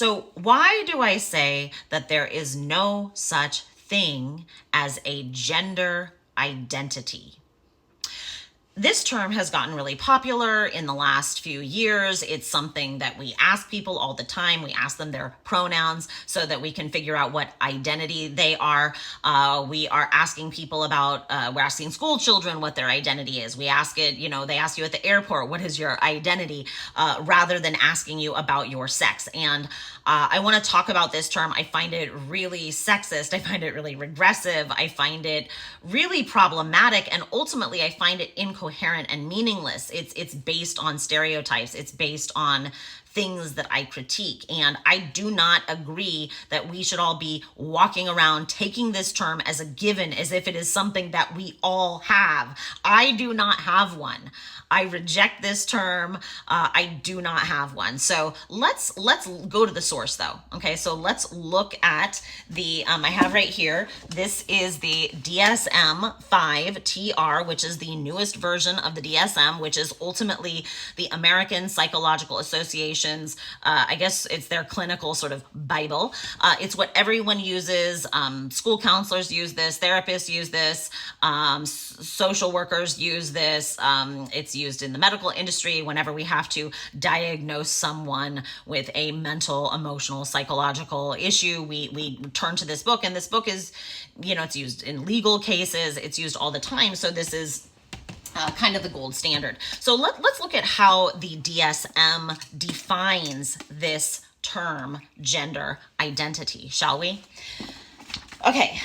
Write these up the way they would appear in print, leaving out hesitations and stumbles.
So why do I say that there is no such thing as a gender identity? This term has gotten really popular in the last few years. It's something that we ask people all the time. We ask them their pronouns so that we can figure out what identity they are. We are asking people about, we're asking school children what their identity is. We ask it, they ask you at the airport, what is your identity, rather than asking you about your sex. And I want to talk about this term. I find it really sexist. I find it really regressive. I find it really problematic. And ultimately, I find it incoherent and meaningless. It's based on stereotypes. It's based on things that I critique. And I do not agree that we should all be walking around taking this term as a given, as if it is something that we all have. I do not have one. I reject this term. I do not have one. So let's go to the source though. Okay, so let's look at the, I have right here, this is the DSM-5 TR, which is the newest version of the DSM, which is ultimately the American Psychological Association's, I guess it's their clinical sort of Bible. It's what everyone uses. School counselors use this, therapists use this, social workers use this. It's used in the medical industry whenever we have to diagnose someone with a mental, emotional, psychological issue. We turn to this book, and this book is, it's used in legal cases. It's used all the time. So this is kind of the gold standard. So let's look at how the DSM defines this term, gender identity, shall we? Okay.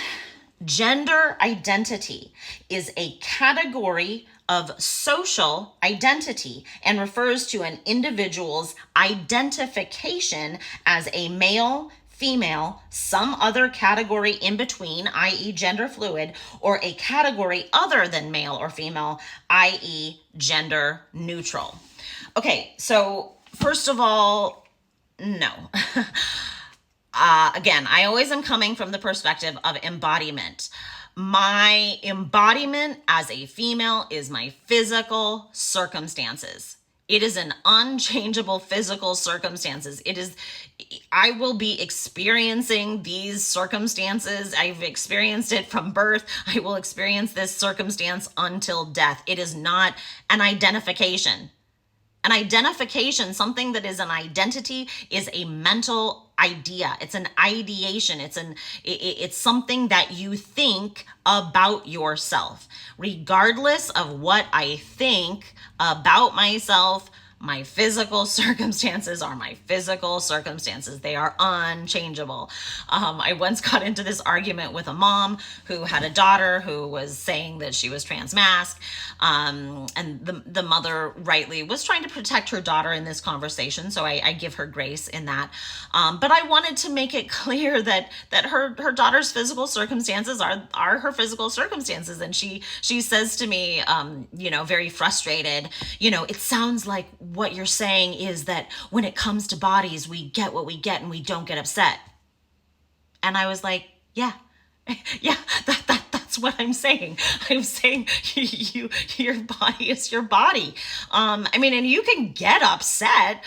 Gender identity is a category of social identity and refers to an individual's identification as a male, female, some other category in between, i.e. gender fluid, or a category other than male or female, i.e. gender neutral. Okay, so first of all, no. Again, I always am coming from the perspective of embodiment. My embodiment as a female is my physical circumstances. It is an unchangeable physical circumstances. I will be experiencing these circumstances. I've experienced it from birth. I will experience this circumstance until death. It is not an identification. An identification, something that is an identity, is a mental idea. It's an ideation. It's something that you think about yourself. Regardless of what I think about myself, my physical circumstances are my physical circumstances. They are unchangeable. I once got into this argument with a mom who had a daughter who was saying that she was transmasc. And the mother rightly was trying to protect her daughter in this conversation. So I give her grace in that. But I wanted to make it clear that her daughter's physical circumstances are her physical circumstances. And she says to me, very frustrated, it sounds like what you're saying is that when it comes to bodies, we get what we get and we don't get upset. And I was like, yeah, that's what I'm saying. I'm saying your body is your body. And you can get upset,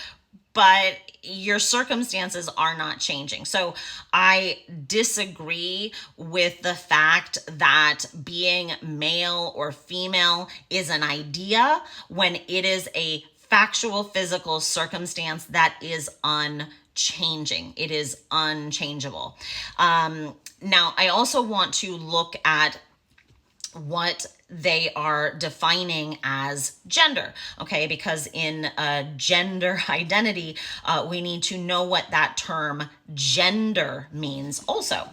but your circumstances are not changing. So I disagree with the fact that being male or female is an idea when it is a factual physical circumstance that is unchanging. It is unchangeable. Now, I also want to look at what they are defining as gender, okay? Because in gender identity, we need to know what that term gender means also.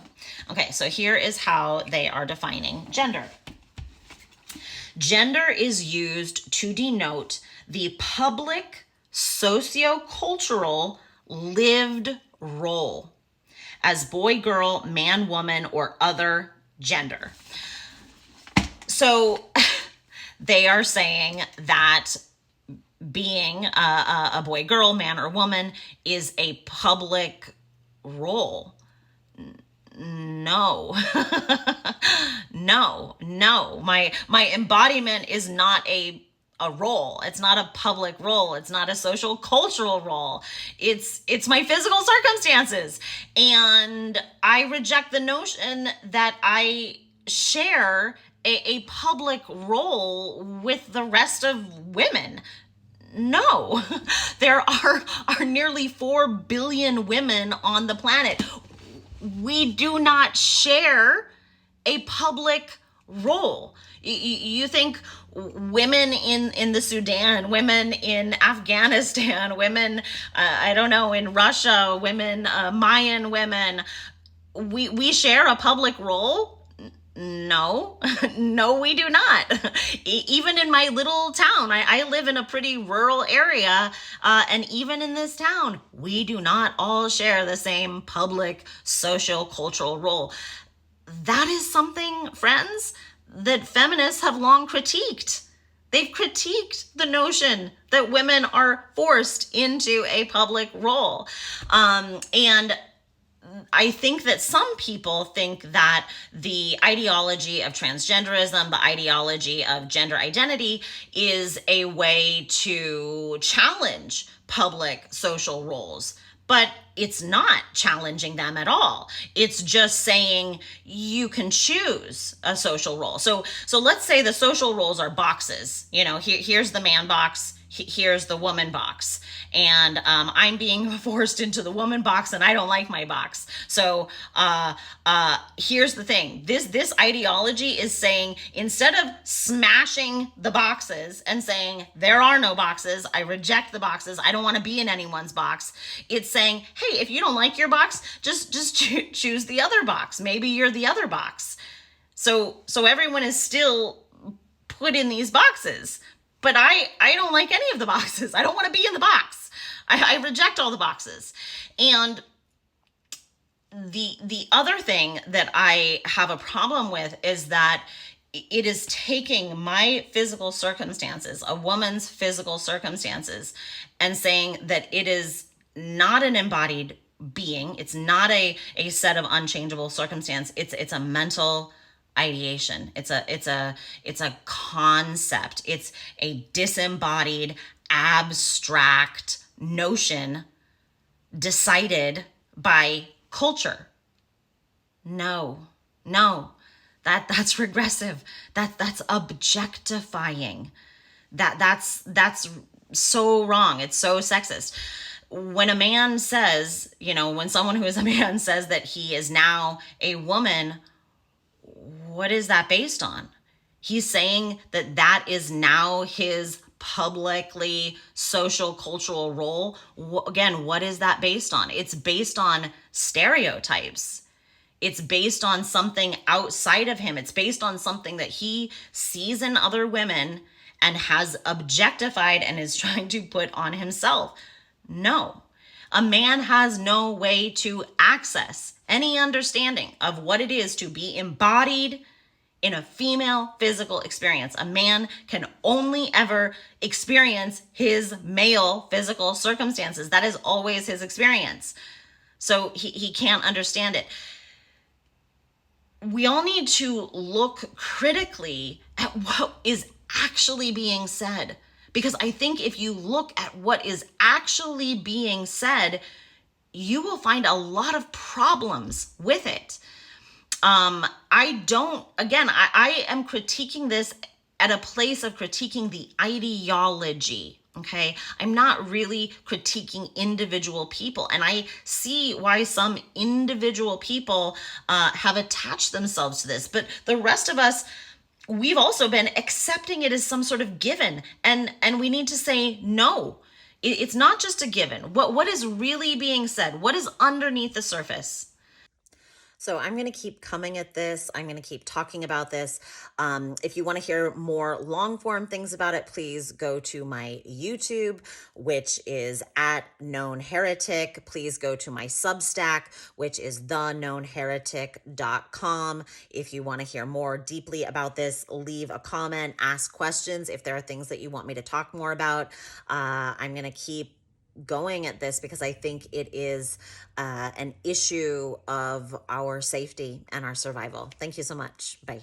Okay, so here is how they are defining gender. Gender is used to denote the public sociocultural lived role as boy, girl, man, woman, or other gender. So they are saying that being a boy, girl, man, or woman is a public role. No, no. My embodiment is not a a role. It's not a public role. It's not a social cultural role. It's my physical circumstances. And I reject the notion that I share a public role with the rest of women. No, there are nearly 4 billion women on the planet. We do not share a public role. You think women in the Sudan, women in Afghanistan, women, I don't know, in Russia, women, Mayan women, we share a public role? No, no, we do not. Even in my little town, I live in a pretty rural area, and even in this town, we do not all share the same public, social, cultural role. That is something, friends, that feminists have long critiqued. They've critiqued the notion that women are forced into a public role. And I think that some people think that the ideology of transgenderism, the ideology of gender identity, is a way to challenge public social roles. But it's not challenging them at all. It's just saying you can choose a social role. So let's say the social roles are boxes. Here's the man box, here's the woman box, and I'm being forced into the woman box, and I don't like my box. So here's the thing: this ideology is saying, instead of smashing the boxes and saying there are no boxes, I reject the boxes, I don't want to be in anyone's box, it's saying, hey, if you don't like your box, just choose the other box. Maybe you're the other box. So everyone is still put in these boxes. But I don't like any of the boxes. I don't want to be in the box. I reject all the boxes. And the other thing that I have a problem with is that it is taking my physical circumstances, a woman's physical circumstances, and saying that it is not an embodied being. It's not a set of unchangeable circumstance. It's a mental ideation. It's a concept. It's a disembodied, abstract notion decided by culture. No, that's regressive. That's objectifying. That's so wrong. It's so sexist. When a man says, when someone who is a man says that he is now a woman, what is that based on? He's saying that is now his publicly social cultural role. Again, what is that based on? It's based on stereotypes. It's based on something outside of him. It's based on something that he sees in other women and has objectified and is trying to put on himself. No. A man has no way to access any understanding of what it is to be embodied in a female physical experience. A man can only ever experience his male physical circumstances. That is always his experience. So he can't understand it. We all need to look critically at what is actually being said. Because I think if you look at what is actually being said, you will find a lot of problems with it. I am critiquing this at a place of critiquing the ideology. Okay. I'm not really critiquing individual people. And I see why some individual people have attached themselves to this. But the rest of us, we've also been accepting it as some sort of given. And we need to say, no, it's not just a given. What is really being said? What is underneath the surface? So I'm going to keep coming at this. I'm going to keep talking about this. If you want to hear more long form things about it, please go to my YouTube, which is at Known Heretic. Please go to my Substack, which is theknownheretic.com. If you want to hear more deeply about this, leave a comment, ask questions. If there are things that you want me to talk more about, I'm going to keep going at this because I think it is an issue of our safety and our survival. Thank you so much. Bye.